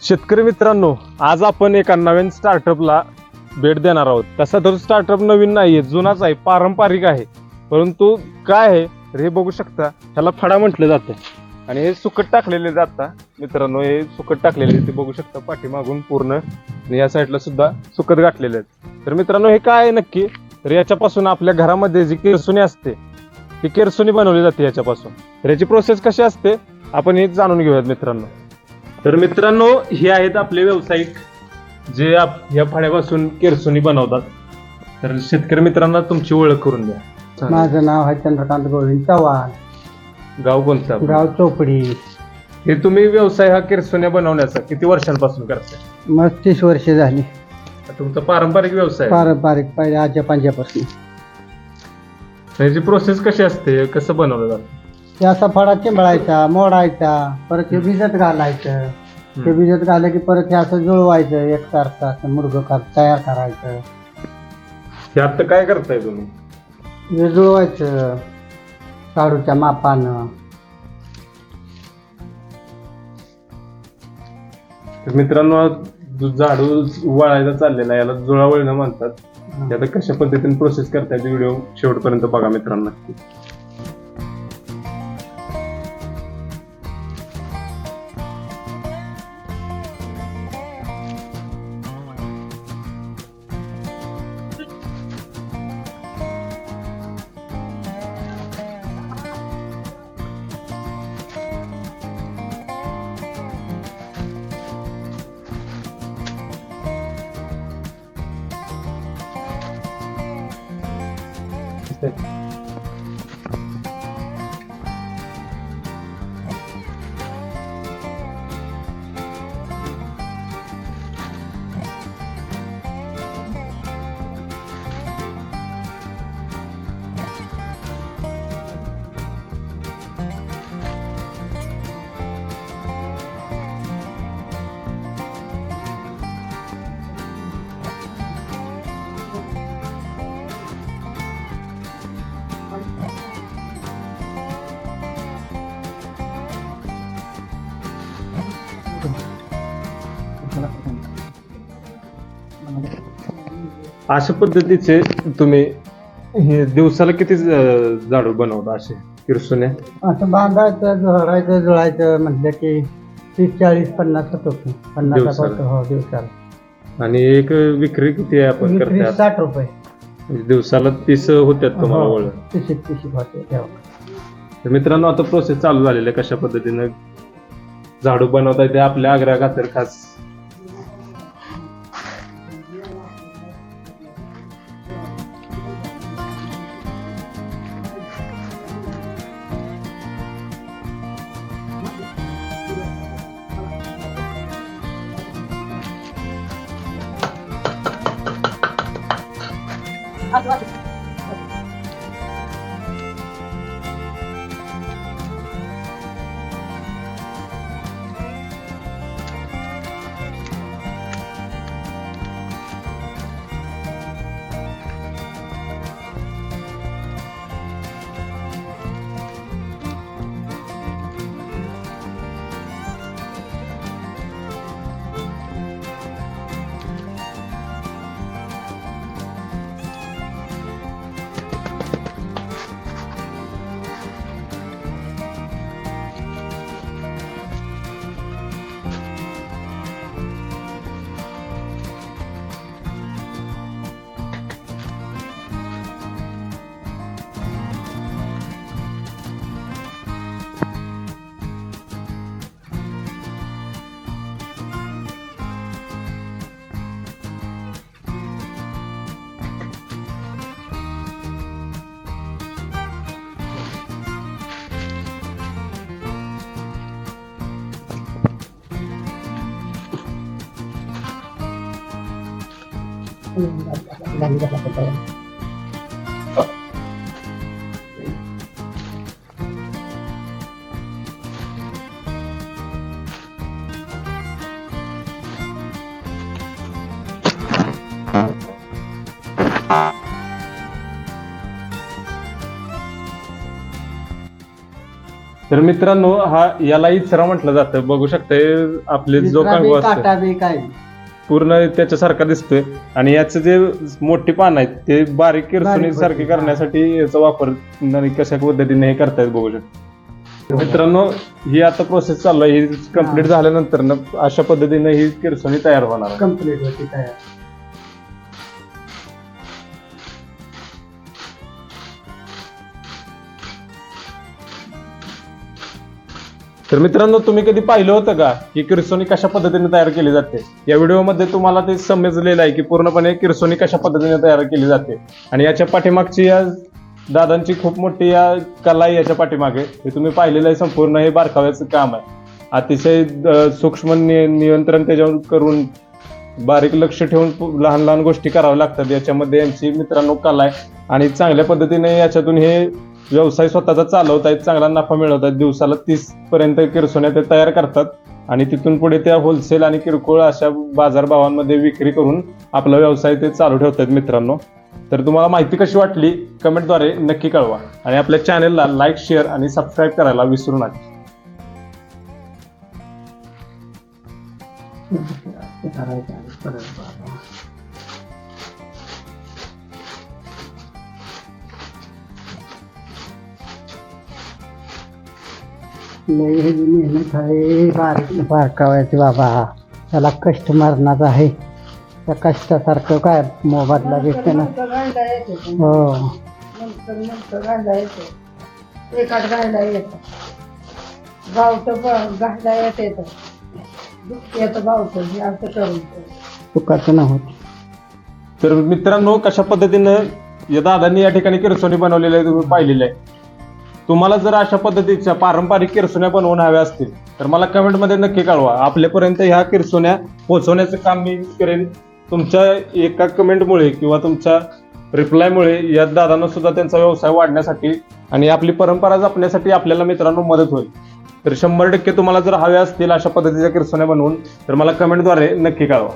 शेतकरी मित्रांनो, आज आपण एका नवीन स्टार्टअपला भेट देणार आहोत. तसा तर स्टार्टअप नवीन नाहीये, जुनाच आहे, पारंपरिक आहे. परंतु काय आहे तर हे बघू शकता, ह्याला फडा म्हटलं जातं आणि हे सुकट टाकलेले जातात. मित्रांनो, हे सुकट टाकलेले ते बघू शकता पाठीमागून पूर्ण, आणि या साईडला सुद्धा सुकट गाठलेले आहेत. तर मित्रांनो, हे काय आहे नक्की, तर याच्यापासून आपल्या घरामध्ये जी केरसुनी असते ती केरसुनी बनवली जाते याच्यापासून. तर याची प्रोसेस कशी असते आपण हे जाणून घेऊयात मित्रांनो. तर मित्रांनो, हे आहेत आपले व्यावसायिक जे या फळ्यापासून केरसुनी बनवतात. तर शेतकरी मित्रांना तुमची ओळख करून द्या. माझं नाव आहे चंद्रकांत गोविंद चव्हाण, गाव कोणतं आपलं? गाव चोपडी. हे तुम्ही व्यवसाय हा केरसुन्या बनवण्याचा किती वर्षांपासून करताय? मग 30 वर्षे झाली. तुमचा पारंपरिक व्यवसाय आहे. पारंपरिक पहिले आजच्या पंजापासून. याची प्रोसेस कशी असते, कसं बनवलं जातं? ते असा फळा चिंबळायचा, मोडायचा, परत हे भिजत घालायचं. ते भिजत घालं की परत हे असं जुळवायचं, एकसारखं असं मुरगं तयार करायचं. हे आता काय करताय तुम्ही? हे जुळवायचं शाडूच्या मापानं. तर मित्रांनो, झाडू वळायला चाललेला याला जुळावळणं म्हणतात. ते आता कशा पद्धतीने प्रोसेस करताय व्हिडिओ शेवटपर्यंत बघा मित्रांनो. अशा पद्धतीचे तुम्ही हे दिवसाला किती झाडू बनवता असे किरसुन्या? असं बांधायचं, झोडायचं, जुळायचं म्हटलं की 30, 40, 50 होतो. 50 दिवसाला? होतो हो दिवसाला. आणि एक विक्री किती आहे आपण विक्री करतात? 60 रुपये. म्हणजे दिवसाला 30 होत्यात तुम्हाला हो, वळ? 30 होते तेव्हा. तर मित्रांनो, आता प्रोसेस चालू झालेली आहे. कशा पद्धतीनं झाडू बनवता येते आपल्या आग्रा खातर खास. तर मित्रांनो हा याला इचरा म्हटलं जातं. बघू शकता आपले जो कांगो असतो काटा बी काय पूर्ण त्याच्यासारखा दिसतोय आणि याचं जे मोठी पान आहेत ते बारीक किरसुनी सारखी बारीक करण्यासाठी याचा वापर कशा पद्धतीने हे करतायत बघू शकता. मित्रांनो ही आता प्रोसेस चालू आहे. ही कम्प्लीट झाल्यानंतर ना अशा पद्धतीने ही किरसुनी तयार होणार आहे. कम्प्लीट होती तयार. तर मित्रांनो तुम्ही कधी पाहिलं होतं का की किरसोनी कशा पद्धतीने तयार केली जाते? या व्हिडिओमध्ये तुम्हाला ते समजलेलं आहे की पूर्णपणे किरसोनी कशा पद्धतीने तयार केली जाते आणि याच्या पाठीमागची या दादांची खूप मोठी या कला आहे याच्या पाठीमागे. हे तुम्ही पाहिलेलं आहे. संपूर्ण हे बारकाव्याचं काम आहे. अतिशय सूक्ष्म नियंत्रण त्याच्यावर करून बारीक लक्ष ठेवून लहान लहान गोष्टी कराव्या लागतात. याच्यामध्ये यांची मित्रांनो कला आहे आणि चांगल्या पद्धतीने याच्यातून हे व्यवसाय स्वतःचा चालवत आहेत. चांगला नफा मिळवत आहेत. दिवसाला 30 पर्यंत किरसोन्या ते तयार करतात आणि तिथून पुढे त्या होलसेल आणि किरकोळ अशा बाजारभावांमध्ये विक्री करून आपला व्यवसाय ते चालू ठेवतात. मित्रांनो तर तुम्हाला माहिती कशी वाटली कमेंटद्वारे नक्की कळवा आणि आपल्या चॅनलला लाईक शेअर आणि सबस्क्राईब करायला विसरू नका. लई ह्याची मेहनत आहे. बारीक बारकावायची बाबा. त्याला कष्ट मारणाचं आहे. त्या कष्टासारखं काय मोबाईलला भेटते ना. हो गायला येतो एकात गायला येतं गावचं गायला येत येतं येतं गावचं हे असं करून चुकाचं नव्हतं. तर मित्रांनो कशा पद्धतीनं या दादांनी या ठिकाणी किरसोनी बनवलेलं आहे तुम्ही पाहिलेलं आहे. तुम्हाला जर अशा पद्धतीच्या पारंपरिक किरसोन्या बनवून हव्या असतील तर मला कमेंटमध्ये नक्की कळवा. आपल्यापर्यंत ह्या किरसोन्या पोहोचवण्याचं काम मी करेन. तुमच्या एका कमेंटमुळे किंवा तुमच्या रिप्लायमुळे या दादांना सुद्धा त्यांचा व्यवसाय वाढण्यासाठी आणि आपली परंपरा जपण्यासाठी आपल्याला मित्रांनो मदत होईल. तर 100% तुम्हाला जर हव्या असतील अशा पद्धतीच्या किरसोन्या बनवून तर मला कमेंटद्वारे नक्की कळवा.